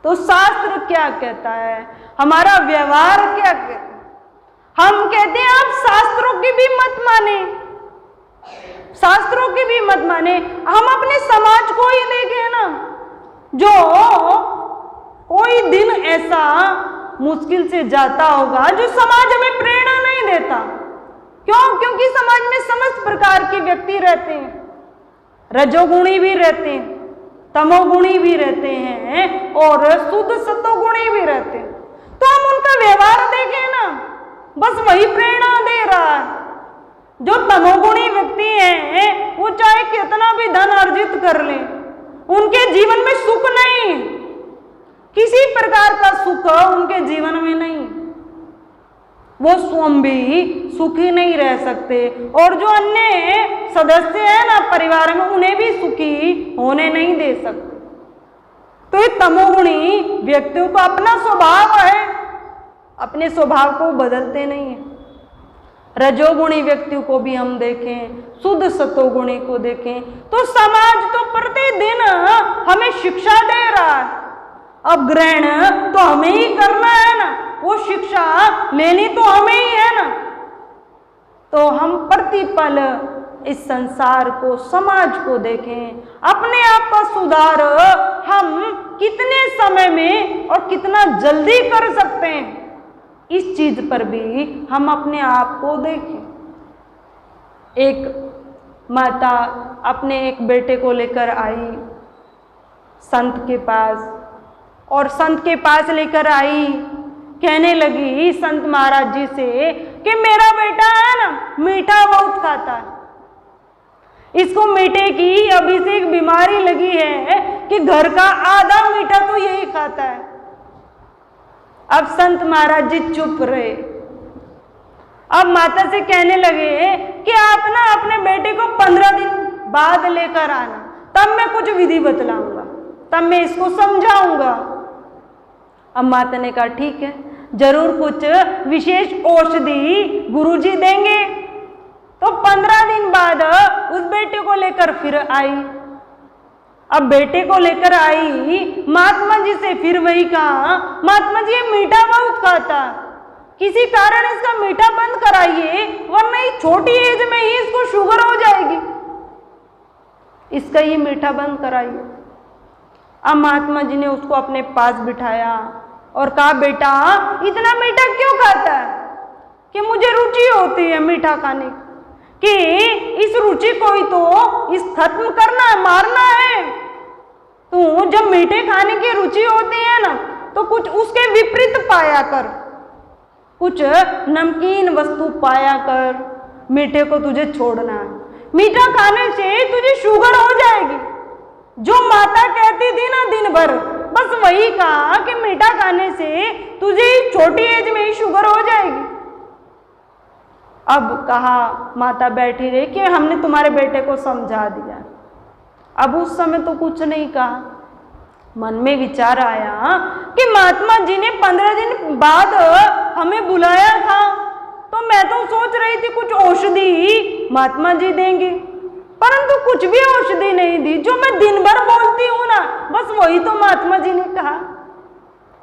तो शास्त्र क्या कहता है, हमारा व्यवहार क्या कहता है? हम कहते हैं आप शास्त्रों की भी मत माने, शास्त्रों की भी मत माने। हम अपने समाज को ही देखें ना, जो कोई दिन ऐसा मुश्किल से जाता होगा जो समाज हमें प्रेरणा नहीं देता। क्यों? क्योंकि समाज में समस्त प्रकार के व्यक्ति रहते हैं, रजोगुणी भी रहते हैं, तमोगुणी भी रहते हैं और शुद्ध सत्वगुणी भी रहते हैं। तो हम उनका व्यवहार देखें ना, बस वही प्रेरणा दे रहा है। जो तमोगुणी व्यक्ति हैं वो चाहे कितना भी धन अर्जित कर ले, उनके जीवन में सुख नहीं, किसी प्रकार का सुख उनके जीवन में नहीं, वो स्वयं भी सुखी नहीं रह सकते और जो अन्य सदस्य हैं ना परिवार में उन्हें भी सुखी होने नहीं दे सकते। तो ये तमोगुणी व्यक्तियों का अपना स्वभाव है, अपने स्वभाव को बदलते नहीं है। रजोगुणी व्यक्तियों को भी हम देखें, शुद्ध सत्वगुणी को देखें, तो समाज तो प्रतिदिन हमें शिक्षा दे रहा है। अब ग्रहण तो हमें ही करना है ना, वो शिक्षा लेनी तो हमें ही है ना। तो हम प्रतिपल इस संसार को, समाज को देखें, अपने आप का सुधार हम कितने समय में और कितना जल्दी कर सकते हैं, इस चीज पर भी हम अपने आप को देखें। एक माता अपने एक बेटे को लेकर आई संत के पास, और संत के पास लेकर आई, कहने लगी संत महाराज जी से कि मेरा बेटा है ना मीठा बहुत खाता है, इसको मीठे की अभी से एक बीमारी लगी है कि घर का आधा मीठा तो यही खाता है। अब संत महाराज जी चुप रहे। अब माता से कहने लगे कि आप ना अपने बेटे को 15 दिन बाद लेकर आना, तब मैं कुछ विधि बतलाऊंगा, तब मैं इसको समझाऊंगा। अब माता ने कहा ठीक है, जरूर कुछ विशेष औषधि गुरुजी देंगे। तो 15 दिन बाद उस बेटे को लेकर फिर आई। अब बेटे को लेकर आई, महात्मा जी से फिर वही कहा, महात्मा जी ये मीठा बहुत खाता, किसी कारण इसका मीठा बंद कराइए, वरना ये छोटी एज में ही इसको शुगर हो जाएगी, इसका ये मीठा बंद कराइए। अब महात्मा जी ने उसको अपने पास बिठाया और कहा बेटा इतना मीठा क्यों खाता है? कि मुझे रुचि होती है मीठा खाने की, कि इस रुचि को ही तो इस खत्म करना है, मारना है। तो जब मीठे खाने की रुचि होती है ना तो कुछ उसके विपरीत पाया कर, कुछ नमकीन वस्तु पाया कर, मीठे को तुझे छोड़ना है। मीठा खाने से तुझे शुगर हो जाएगी। जो माता कहती थी ना दिन भर, बस वही कहा कि मीठा खाने से तुझे छोटी एज में ही शुगर हो जाएगी। अब कहा माता बैठी रही कि हमने तुम्हारे बेटे को समझा दिया। अब उस समय तो कुछ नहीं कहा, मन में विचार आया कि महात्मा जी ने 15 दिन बाद हमें बुलाया था, तो मैं तो सोच रही थी कुछ औषधि महात्मा जी देंगे, परंतु कुछ भी औषधि नहीं दी। जो मैं दिन भर बोलती हूँ ना, बस वही तो महात्मा जी ने कहा,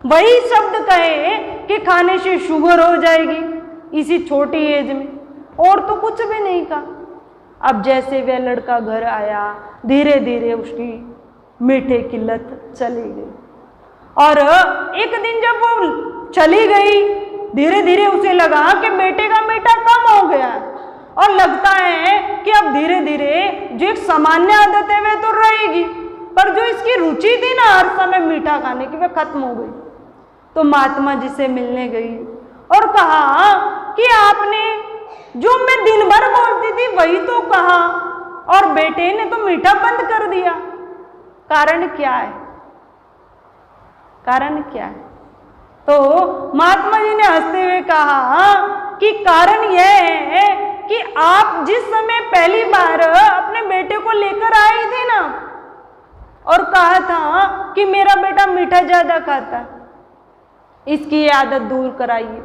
वही शब्द कहे कि खाने से शुगर हो जाएगी इसी छोटी एज में, और तो कुछ भी नहीं कहा। अब जैसे वह लड़का घर आया, धीरे धीरे उसकी मीठे की लत चली गई, और एक दिन जब वो चली गई, धीरे धीरे उसे लगा कि बेटे का मीठा कम हो गया, और लगता है कि अब धीरे धीरे जो एक सामान्य आदत है वह तो रहेगी, पर जो इसकी रुचि थी ना हर समय मीठा खाने की, वह खत्म हो गई। तो महात्मा जी से मिलने गई और कहा कि आपने जो मैं दिन भर बोलती थी वही तो कहा, और बेटे ने तो मीठा बंद कर दिया, कारण क्या है? कारण क्या है? तो महात्मा जी ने हंसते हुए कहा कि कारण यह है कि आप जिस समय पहली बार अपने बेटे को लेकर आई थी ना और कहा था कि मेरा बेटा मीठा ज्यादा खाता, इसकी आदत दूर कराइए,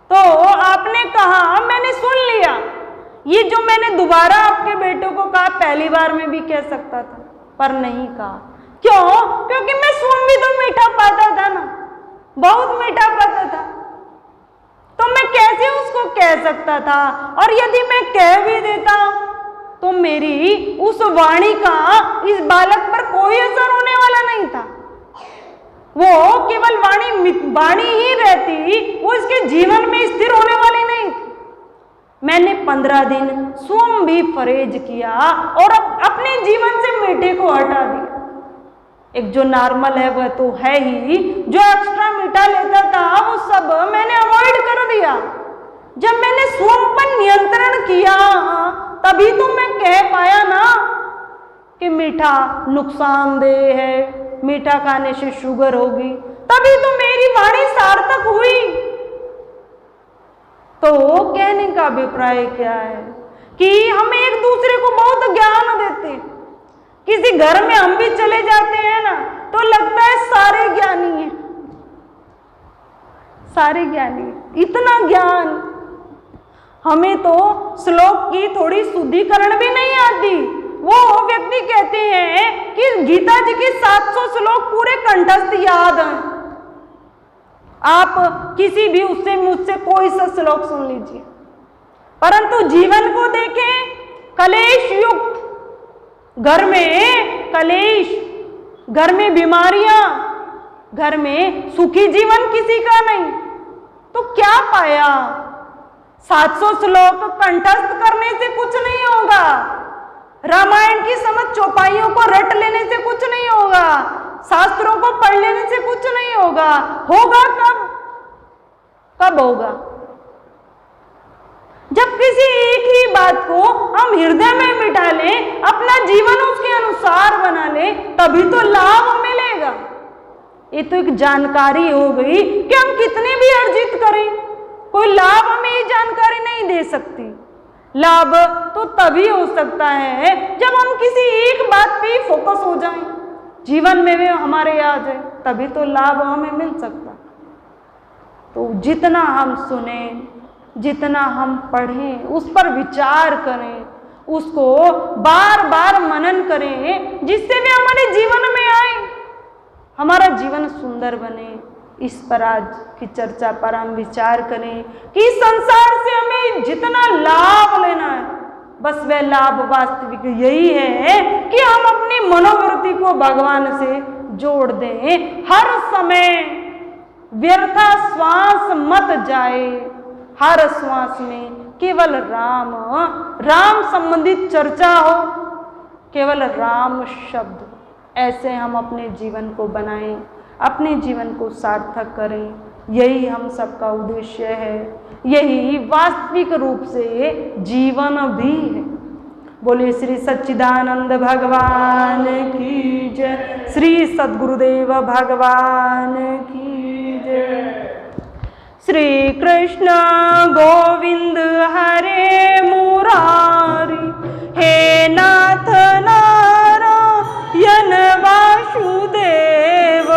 तो आपने कहा मैंने सुन लिया, ये जो मैंने दोबारा आपके बेटे को कहा पहली बार में भी कह सकता था, पर नहीं कहा। क्यों? क्योंकि मैं स्वयं भी तो मीठा पाता बहुत मीठा पद था, तो मैं कैसे उसको कह सकता था? और यदि मैं कह भी देता तो मेरी उस वाणी का इस बालक पर कोई असर होने वाला नहीं था। वो केवल वाणी ही रहती, वो इसके जीवन में स्थिर होने वाली नहीं थी। मैंने 15 दिन स्वयं भी परहेज किया और अपने जीवन से मीठे को हटा दिया। एक जो नॉर्मल है वह तो है ही, जो एक्स्ट्रा मीठा लेता था वो सब मैंने अवॉइड कर दिया। जब मैंने स्वयं पर नियंत्रण किया तभी तो मैं कह पाया ना कि मीठा नुकसानदेह है, मीठा खाने से शुगर होगी, तभी तो मेरी वाणी सार्थक हुई। तो कहने का अभिप्राय क्या है कि हम एक दूसरे को बहुत ज्ञान देते हैं। किसी घर में हम भी चले जाते हैं ना तो लगता है सारे ज्ञानी हैं, सारे ज्ञानी, इतना ज्ञान। हमें तो श्लोक की थोड़ी शुद्धिकरण भी नहीं आती। वो व्यक्ति कहते हैं कि गीता जी की 700 श्लोक पूरे कंठस्थ याद हैं। आप किसी भी उससे मुझसे कोई सा श्लोक सुन लीजिए, परंतु जीवन को देखें, कलेश युक्त घर में कलेश, घर में बीमारियां, घर में सुखी जीवन किसी का नहीं। तो क्या पाया? 700 श्लोक कंठस्थ करने से कुछ नहीं होगा, रामायण की समझ चौपाइयों को रट लेने से कुछ नहीं होगा, शास्त्रों को पढ़ लेने से कुछ नहीं होगा। होगा कब? कब होगा? जब किसी एक ही बात को हम हृदय में बिठा लें, अपना जीवन उसके अनुसार बना लें, तभी तो लाभ मिलेगा। ये तो एक जानकारी हो गई कि हम कितने भी अर्जित करें, कोई लाभ हमें ये जानकारी नहीं दे सकती। लाभ तो तभी हो सकता है जब हम किसी एक बात पे फोकस हो जाएं, जीवन में वे हमारे आ जाए, तभी तो लाभ हमें मिल सकता। तो जितना हम सुने, जितना हम पढ़ें, उस पर विचार करें, उसको बार बार मनन करें, जिससे वे हमारे जीवन में आए, हमारा जीवन सुंदर बने। इस पर आज की चर्चा पर हम विचार करें कि संसार से हमें जितना लाभ लेना है, बस वह लाभ वास्तविक यही है कि हम अपनी मनोवृत्ति को भगवान से जोड़ दें। हर समय व्यर्था श्वास मत जाए, हर श्वास में केवल राम संबंधित चर्चा हो, केवल राम शब्द। ऐसे हम अपने जीवन को बनाएं, अपने जीवन को सार्थक करें। यही हम सबका उद्देश्य है, यही वास्तविक रूप से जीवन भी है। बोले श्री सच्चिदानंद भगवान की जय, श्री सद्गुरुदेव भगवान की जय। श्री कृष्ण गोविंद हरे मुरारी, हे नाथ नारायण वासुदेव।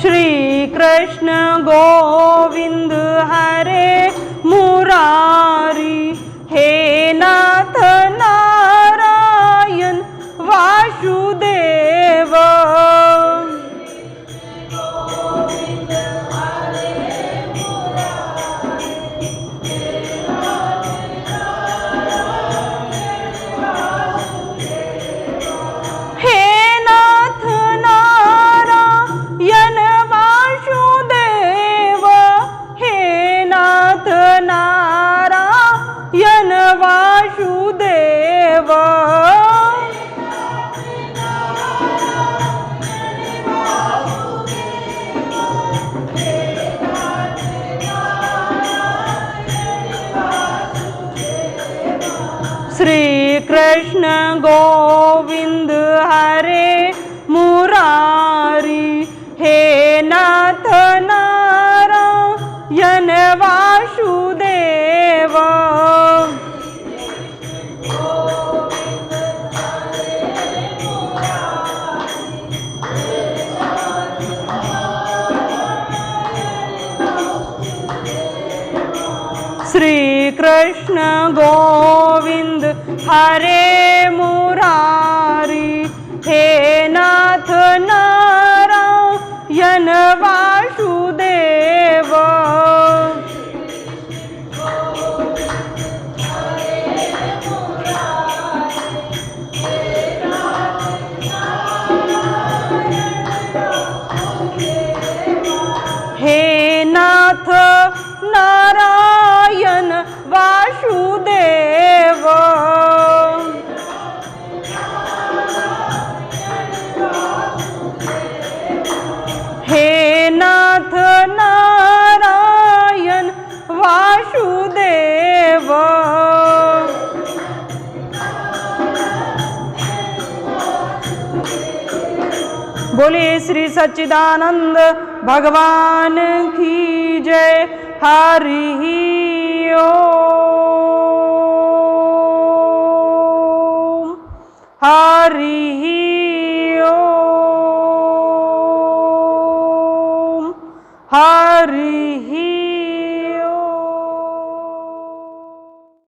श्री कृष्ण गोविंद हरे मुरारी, हे नाथ नारायण वासुदेव। श्री कृष्ण गोविंद हरे मुरारी, हे नाथ नारायण वासुदेव। श्री कृष्ण गोविंद हरे मुरारी, हे नाथ नारायण वासुदेव। हे नाथ नारायण वासुदेव। हे नाथ नारायण वासुदेव। बोलिए श्री सच्चिदानंद भगवान की जय। हरि ओम, हरि ओम, हरि